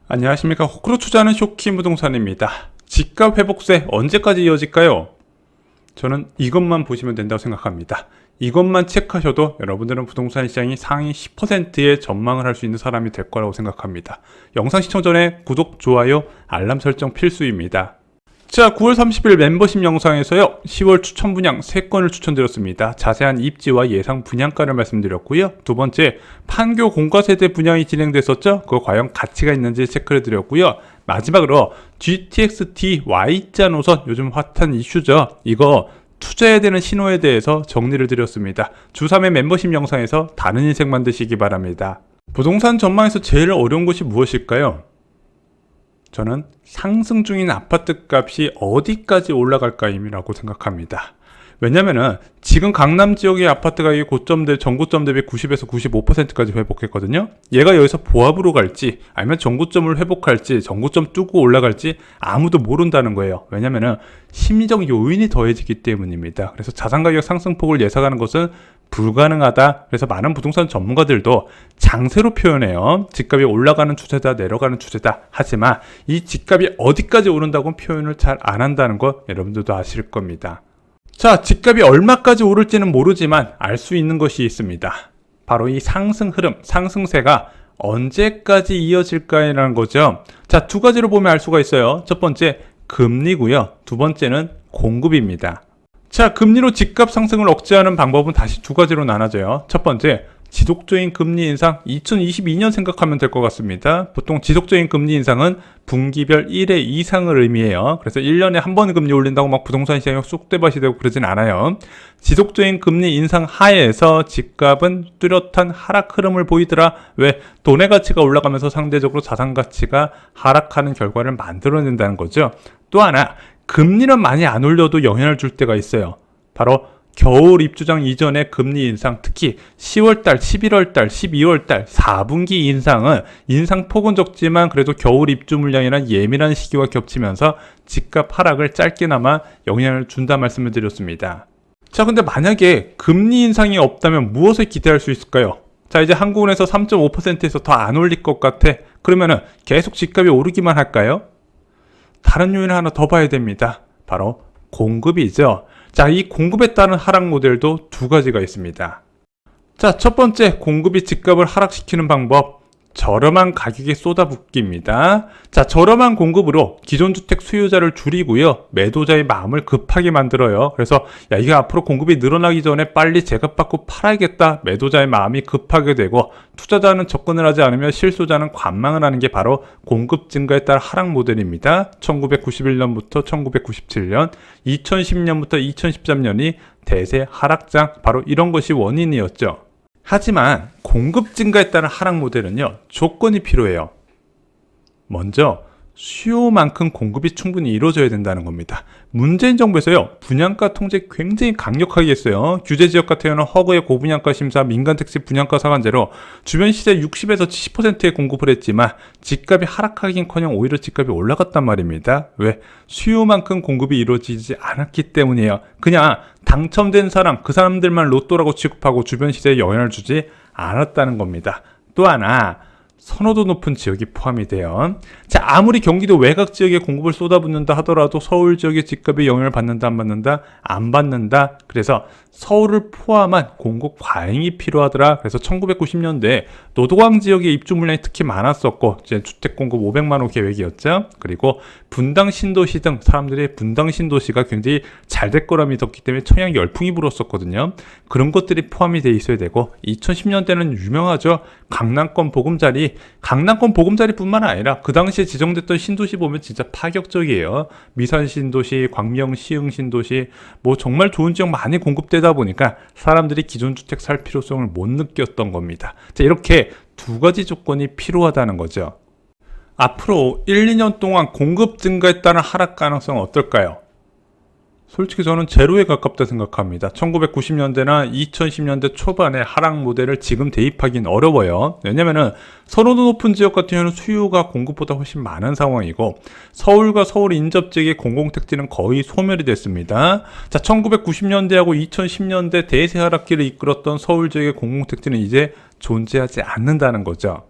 안녕하십니까. 호크로 투자하는 쇼킹 부동산입니다. 집값 회복세 언제까지 이어질까요? 저는 이것만 보시면 된다고 생각합니다. 이것만 체크하셔도 여러분들은 부동산 시장이 상위 10%의 전망을 할 수 있는 사람이 될 거라고 생각합니다. 영상 시청 전에 구독, 좋아요, 알람 설정 필수입니다. 자, 9월 30일 멤버십 영상에서요, 10월 추천 분양 3건을 추천드렸습니다. 자세한 입지와 예상 분양가를 말씀드렸고요. 두 번째, 판교 공과세대 분양이 진행됐었죠? 그거 과연 가치가 있는지 체크를 드렸고요. 마지막으로 GTX-T Y자 노선, 요즘 핫한 이슈죠. 이거 투자해야 되는 신호에 대해서 정리를 드렸습니다. 주 3회 멤버십 영상에서 다른 인생 만드시기 바랍니다. 부동산 전망에서 제일 어려운 것이 무엇일까요? 저는 상승 중인 아파트 값이 어디까지 올라갈까임이라고 생각합니다. 왜냐면은 지금 강남 지역의 아파트 가격이 전고점 대비 90에서 95%까지 회복했거든요. 얘가 여기서 보합으로 갈지 아니면 전고점을 회복할지 전고점 뚫고 올라갈지 아무도 모른다는 거예요. 왜냐면은 심리적 요인이 더해지기 때문입니다. 그래서 자산가격 상승폭을 예상하는 것은 불가능하다. 그래서 많은 부동산 전문가들도 장세로 표현해요. 집값이 올라가는 추세다, 내려가는 추세다. 하지만 이 집값이 어디까지 오른다고는 표현을 잘 안 한다는 것 여러분들도 아실 겁니다. 자, 집값이 얼마까지 오를지는 모르지만 알 수 있는 것이 있습니다. 바로 이 상승 흐름, 상승세가 언제까지 이어질까라는 거죠. 자, 두 가지로 보면 알 수가 있어요. 첫 번째, 금리고요. 두 번째는 공급입니다. 자, 금리로 집값 상승을 억제하는 방법은 다시 두 가지로 나눠져요. 첫 번째, 지속적인 금리 인상, 2022년 생각하면 될 것 같습니다. 보통 지속적인 금리 인상은 분기별 1회 이상을 의미해요. 그래서 1년에 한 번 금리 올린다고 막 부동산 시장이 쑥대밭이 되고 그러진 않아요. 지속적인 금리 인상 하에서 집값은 뚜렷한 하락 흐름을 보이더라. 왜? 돈의 가치가 올라가면서 상대적으로 자산 가치가 하락하는 결과를 만들어낸다는 거죠. 또 하나, 금리는 많이 안 올려도 영향을 줄 때가 있어요. 바로 겨울 입주장 이전의 금리 인상, 특히 10월달, 11월달, 12월달 4분기 인상은 인상폭은 적지만 그래도 겨울 입주 물량이란 예민한 시기와 겹치면서 집값 하락을 짧게나마 영향을 준다 말씀을 드렸습니다. 자, 근데 만약에 금리 인상이 없다면 무엇을 기대할 수 있을까요? 자, 이제 한국은행에서 3.5%에서 더 안 올릴 것 같아. 그러면은 계속 집값이 오르기만 할까요? 다른 요인을 하나 더 봐야 됩니다. 바로 공급이죠. 자, 이 공급에 따른 하락 모델도 두 가지가 있습니다. 자, 첫 번째, 공급이 집값을 하락시키는 방법, 저렴한 가격에 쏟아붓기입니다. 자, 저렴한 공급으로 기존 주택 수요자를 줄이고요, 매도자의 마음을 급하게 만들어요. 그래서 야, 이게 앞으로 공급이 늘어나기 전에 빨리 제값받고 팔아야겠다, 매도자의 마음이 급하게 되고, 투자자는 접근을 하지 않으면 실소자는 관망을 하는 게 바로 공급 증가에 따른 하락 모델입니다. 1991년부터 1997년, 2010년부터 2013년이 대세 하락장, 바로 이런 것이 원인이었죠. 하지만 공급 증가에 따른 하락 모델은요, 조건이 필요해요. 먼저 수요만큼 공급이 충분히 이루어져야 된다는 겁니다. 문재인 정부에서요, 분양가 통제 굉장히 강력하게 했어요. 규제 지역 같은 경우는 허그의 고분양가 심사, 민간택지 분양가 상한제로 주변 시세 60에서 70%의 공급을 했지만 집값이 하락하긴커녕 오히려 집값이 올라갔단 말입니다. 왜? 수요만큼 공급이 이루어지지 않았기 때문이에요. 그냥 당첨된 사람, 그 사람들만 로또라고 취급하고 주변 시세에 영향을 주지 않았다는 겁니다. 또 하나, 선호도 높은 지역이 포함이 돼요. 자, 아무리 경기도 외곽 지역에 공급을 쏟아붓는다 하더라도 서울 지역의 집값에 영향을 받는다, 안 받는다? 안 받는다. 그래서 서울을 포함한 공급 과잉이 필요하더라. 그래서 1990년대 노도광 지역의 입주 물량이 특히 많았었고, 이제 주택 공급 500만 호 계획이었죠. 그리고 분당 신도시 등 사람들이 분당 신도시가 굉장히 잘 될 거라 믿었기 때문에 청약 열풍이 불었었거든요. 그런 것들이 포함이 돼 있어야 되고, 2010년대는 유명하죠. 강남권 보금자리뿐만 아니라 그 당시에 지정됐던 신도시 보면 진짜 파격적이에요. 미산 신도시, 광명 시흥 신도시, 뭐 정말 좋은 지역 많이 공급되다 보니까 사람들이 기존 주택 살 필요성을 못 느꼈던 겁니다. 자, 이렇게 두 가지 조건이 필요하다는 거죠. 앞으로 1, 2년 동안 공급 증가에 따른 하락 가능성은 어떨까요? 솔직히 저는 제로에 가깝다 생각합니다. 1990년대나 2010년대 초반에 하락 모델을 지금 대입하기는 어려워요. 왜냐면은 선호도 높은 지역 같은 경우는 수요가 공급보다 훨씬 많은 상황이고 서울과 서울 인접 지역의 공공택지는 거의 소멸이 됐습니다. 자, 1990년대하고 2010년대 대세 하락기를 이끌었던 서울 지역의 공공택지는 이제 존재하지 않는다는 거죠.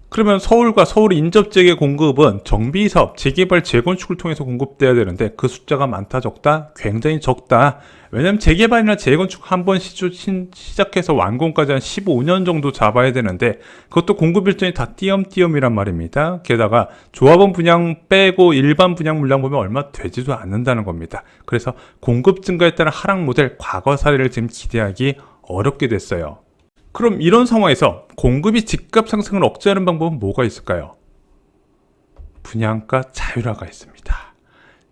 그러면 서울과 서울 인접 지역의 공급은 정비사업, 재개발, 재건축을 통해서 공급돼야 되는데 그 숫자가 많다 적다? 굉장히 적다. 왜냐면 재개발이나 재건축 한 번 시작해서 완공까지 한 15년 정도 잡아야 되는데 그것도 공급 일정이 다 띄엄띄엄이란 말입니다. 게다가 조합원 분양 빼고 일반 분양 물량 보면 얼마 되지도 않는다는 겁니다. 그래서 공급 증가에 따른 하락 모델 과거 사례를 지금 기대하기 어렵게 됐어요. 그럼 이런 상황에서 공급이 집값 상승을 억제하는 방법은 뭐가 있을까요? 분양가 자율화가 있습니다.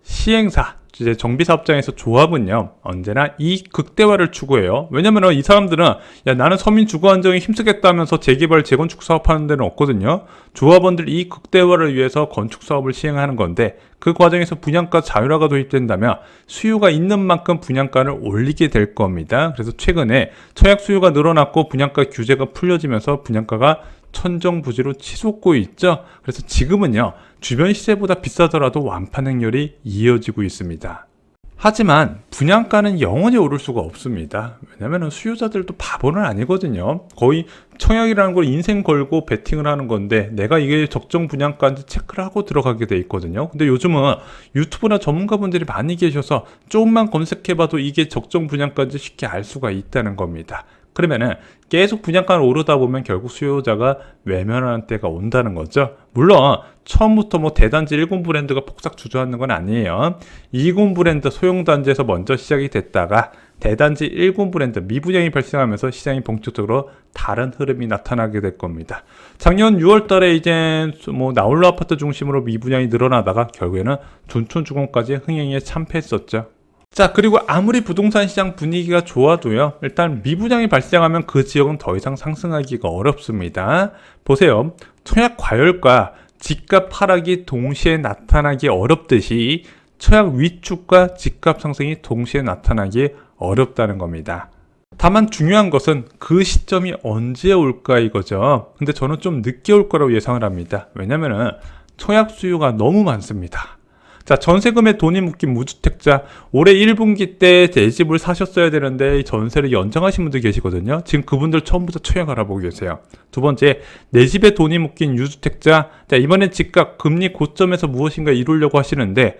시행사, 이제 정비사업장에서 조합은요 언제나 이익 극대화를 추구해요. 왜냐면 이 사람들은 야 나는 서민 주거 안정에 힘쓰겠다면서 재개발 재건축 사업하는 데는 없거든요. 조합원들 이익 극대화를 위해서 건축 사업을 시행하는 건데 그 과정에서 분양가 자율화가 도입된다면 수요가 있는 만큼 분양가를 올리게 될 겁니다. 그래서 최근에 청약 수요가 늘어났고 분양가 규제가 풀려지면서 분양가가 천정부지로 치솟고 있죠. 그래서 지금은요 주변 시세보다 비싸더라도 완판 행렬이 이어지고 있습니다. 하지만 분양가는 영원히 오를 수가 없습니다. 왜냐하면 수요자들도 바보는 아니거든요. 거의 청약이라는 걸 인생 걸고 베팅을 하는 건데 내가 이게 적정 분양가인지 체크를 하고 들어가게 돼 있거든요. 근데 요즘은 유튜브나 전문가분들이 많이 계셔서 조금만 검색해봐도 이게 적정 분양가인지 쉽게 알 수가 있다는 겁니다. 그러면은 계속 분양가가 오르다 보면 결국 수요자가 외면하는 때가 온다는 거죠. 물론 처음부터 뭐 대단지 1군 브랜드가 폭삭 주저하는 건 아니에요. 2군 브랜드 소형단지에서 먼저 시작이 됐다가 대단지 1군 브랜드 미분양이 발생하면서 시장이 본격적으로 다른 흐름이 나타나게 될 겁니다. 작년 6월 달에 이제 뭐 나홀로 아파트 중심으로 미분양이 늘어나다가 결국에는 둔촌주공까지 흥행에 참패했었죠. 자, 그리고 아무리 부동산 시장 분위기가 좋아도요 일단 미분양이 발생하면 그 지역은 더 이상 상승하기가 어렵습니다. 보세요, 청약 과열과 집값 하락이 동시에 나타나기 어렵듯이 청약 위축과 집값 상승이 동시에 나타나기 어렵다는 겁니다. 다만 중요한 것은 그 시점이 언제 올까 이거죠. 근데 저는 좀 늦게 올 거라고 예상을 합니다. 왜냐면은 청약 수요가 너무 많습니다. 자, 전세금에 돈이 묶인 무주택자, 올해 1분기 때 내 집을 사셨어야 되는데 전세를 연장하신 분들 계시거든요. 지금 그분들 처음부터 청약 알아보고 계세요. 두 번째, 내 집에 돈이 묶인 유주택자, 자, 이번엔 집값, 금리 고점에서 무엇인가 이루려고 하시는데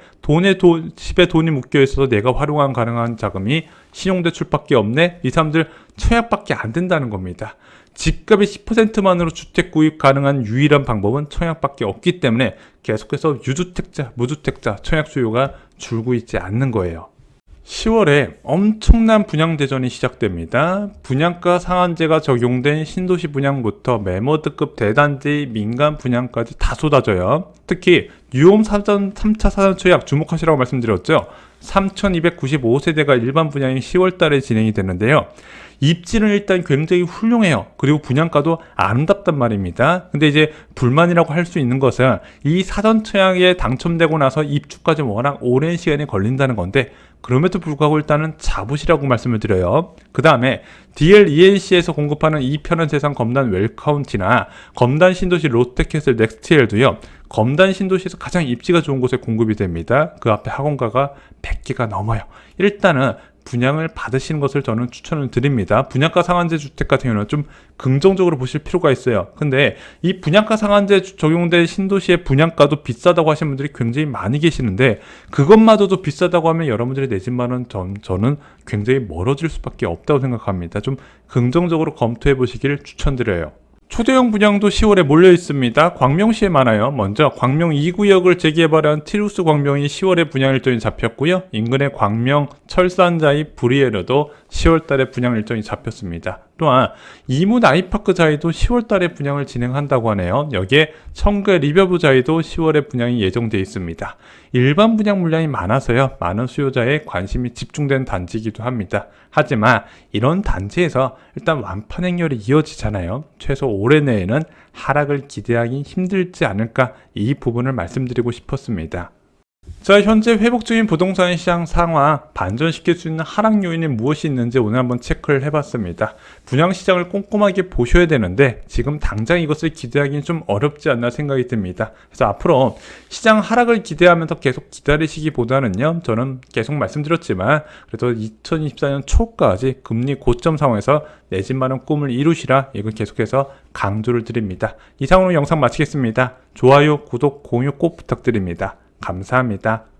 집에 돈이 묶여 있어서 내가 활용 가능한 자금이 신용대출밖에 없네? 이 사람들 청약밖에 안 된다는 겁니다. 집값이 10%만으로 주택 구입 가능한 유일한 방법은 청약밖에 없기 때문에 계속해서 유주택자, 무주택자 청약 수요가 줄고 있지 않는 거예요. 10월에 엄청난 분양대전이 시작됩니다. 분양가 상한제가 적용된 신도시 분양부터 매머드급 대단지 민간 분양까지 다 쏟아져요. 특히 뉴홈 3차 사전 청약 주목하시라고 말씀드렸죠. 3295세대가 일반 분양이 10월 달에 진행이 되는데요. 입지는 일단 굉장히 훌륭해요. 그리고 분양가도 아름답단 말입니다. 근데 이제 불만이라고 할 수 있는 것은 이 사전 청약에 당첨되고 나서 입주까지 워낙 오랜 시간이 걸린다는 건데 그럼에도 불구하고 일단은 잡으시라고 말씀을 드려요. 그 다음에 DLENC에서 공급하는 2편은 세상 검단 웰카운티나 검단 신도시 롯데캐슬 넥스트힐도요. 검단 신도시에서 가장 입지가 좋은 곳에 공급이 됩니다. 그 앞에 학원가가 100개가 넘어요. 일단은 분양을 받으시는 것을 저는 추천을 드립니다. 분양가 상한제 주택 같은 경우는 좀 긍정적으로 보실 필요가 있어요. 근데 이 분양가 상한제 적용된 신도시의 분양가도 비싸다고 하시는 분들이 굉장히 많이 계시는데 그것마저도 비싸다고 하면 여러분들이 내 집만은 저는 굉장히 멀어질 수밖에 없다고 생각합니다. 좀 긍정적으로 검토해 보시길 추천드려요. 초대형 분양도 10월에 몰려 있습니다. 광명시에 많아요. 먼저 광명 2구역을 재개발한 티루스 광명이 10월에 분양 일정이 잡혔고요. 인근의 광명 철산자이 브리에르도 10월 달에 분양 일정이 잡혔습니다. 또한 이문 아이파크 자이도 10월 달에 분양을 진행한다고 하네요. 여기에 청계 리버브 자이도 10월에 분양이 예정되어 있습니다. 일반 분양 물량이 많아서요. 많은 수요자의 관심이 집중된 단지이기도 합니다. 하지만 이런 단지에서 일단 완판 행렬이 이어지잖아요. 최소 올해 내에는 하락을 기대하기 힘들지 않을까 이 부분을 말씀드리고 싶었습니다. 자, 현재 회복 중인 부동산 시장 상황, 반전시킬 수 있는 하락 요인이 무엇이 있는지 오늘 한번 체크를 해봤습니다. 분양시장을 꼼꼼하게 보셔야 되는데 지금 당장 이것을 기대하기는 좀 어렵지 않나 생각이 듭니다. 그래서 앞으로 시장 하락을 기대하면서 계속 기다리시기보다는요, 저는 계속 말씀드렸지만 그래도 2024년 초까지 금리 고점 상황에서 내 집 마련 꿈을 이루시라, 이걸 계속해서 강조를 드립니다. 이상으로 영상 마치겠습니다. 좋아요, 구독, 공유 꼭 부탁드립니다. 감사합니다.